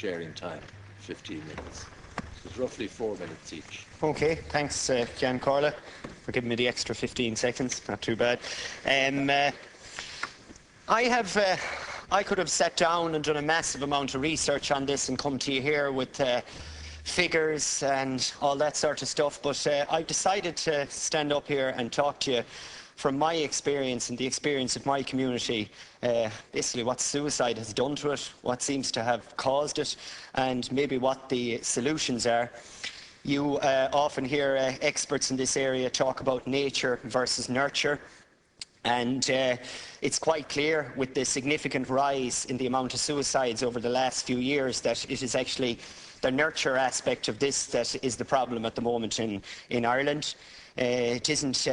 sharing time, 15 minutes. So it's roughly 4 minutes each. Okay, thanks, Jan Corla, for giving me the extra 15 seconds. Not too bad. I could have sat down and done a massive amount of research on this and come to you here with figures and all that sort of stuff, but I've decided to stand up here and talk to you from my experience and the experience of my community, basically what suicide has done to it, what seems to have caused it, and maybe what the solutions are. You often hear experts in this area talk about nature versus nurture. And it's quite clear with the significant rise in the amount of suicides over the last few years that it is actually the nurture aspect of this that is the problem at the moment in Ireland. It isn't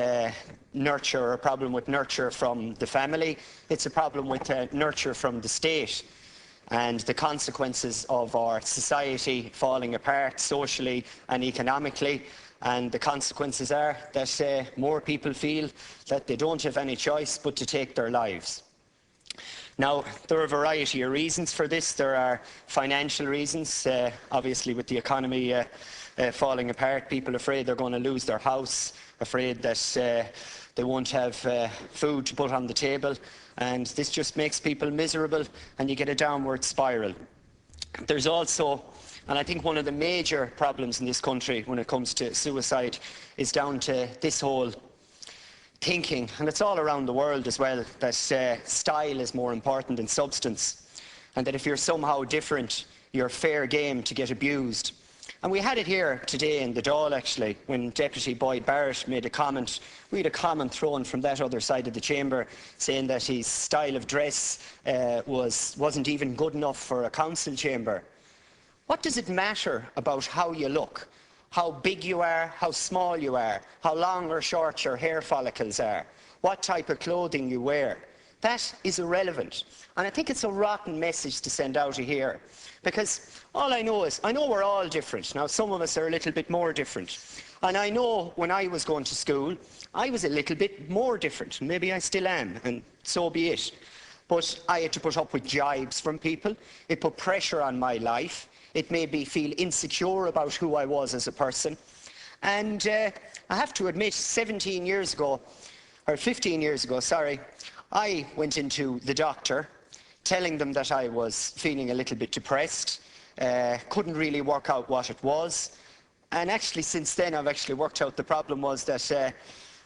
nurture or a problem with nurture from the family, it's a problem with nurture from the state. And the consequences of our society falling apart socially and economically. And the consequences are that more people feel that they don't have any choice but to take their lives. Now, there are a variety of reasons for this. There are financial reasons. Obviously, with the economy falling apart, people are afraid they're going to lose their house, afraid that they won't have food to put on the table. And this just makes people miserable, and you get a downward spiral. There's also, and I think one of the major problems in this country when it comes to suicide is down to this whole thinking, and it's all around the world as well, that style is more important than substance, and that if you're somehow different, you're fair game to get abused. And we had it here today in the Dáil, actually, when Deputy Boyd Barrett made a comment. We had a comment thrown from that other side of the chamber saying that his style of dress wasn't even good enough for a council chamber. What does it matter about how you look? How big you are, how small you are, how long or short your hair follicles are, what type of clothing you wear? That is irrelevant. And I think it's a rotten message to send out of here. Because all I know is, I know we're all different. Now, some of us are a little bit more different. And I know when I was going to school, I was a little bit more different. Maybe I still am, and so be it. But I had to put up with jibes from people. It put pressure on my life. It made me feel insecure about who I was as a person. And I have to admit, 17 years ago, or 15 years ago, sorry, I went into the doctor telling them that I was feeling a little bit depressed, couldn't really work out what it was. And actually, since then, I've actually worked out the problem was that,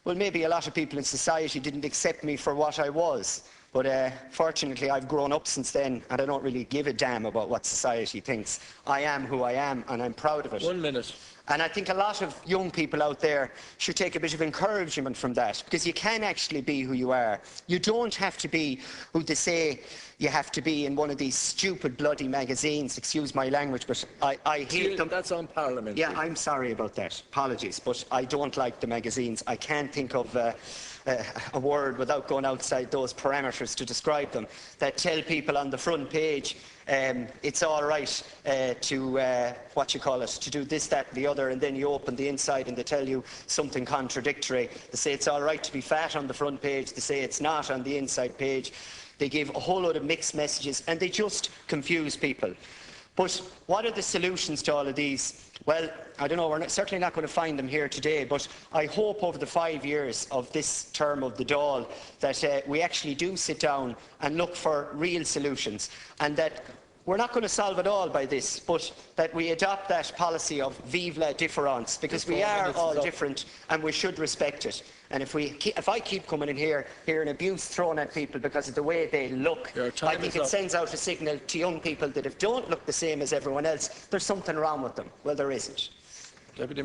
well, maybe a lot of people in society didn't accept me for what I was. But fortunately, I've grown up since then, and I don't really give a damn about what society thinks. I am who I am, and I'm proud of it. 1 minute. And I think a lot of young people out there should take a bit of encouragement from that, because you can actually be who you are. You don't have to be who they say you have to be in one of these stupid bloody magazines. Excuse my language, but I hate them. That's on Parliament. Yeah, I'm sorry about that. Apologies, but I don't like the magazines. I can't think of a word without going outside those parameters to describe them, that tell people on the front page it's all right to, what you call it, to do this, that, and the other, and then you open the inside and they tell you something contradictory. They say it's all right to be fat on the front page, they say it's not on the inside page. They give a whole load of mixed messages and they just confuse people. But what are the solutions to all of these? Well, I don't know, we're certainly not going to find them here today, but I hope over the 5 years of this term of the Dáil that we actually do sit down and look for real solutions, and that we're not going to solve it all by this, but that we adopt that policy of vive la différence, because we are all different and we should respect it. And if I keep coming in here, hearing abuse thrown at people because of the way they look, I think it sends out a signal to young people that if they don't look the same as everyone else, there's something wrong with them. Well, there isn't. Deputy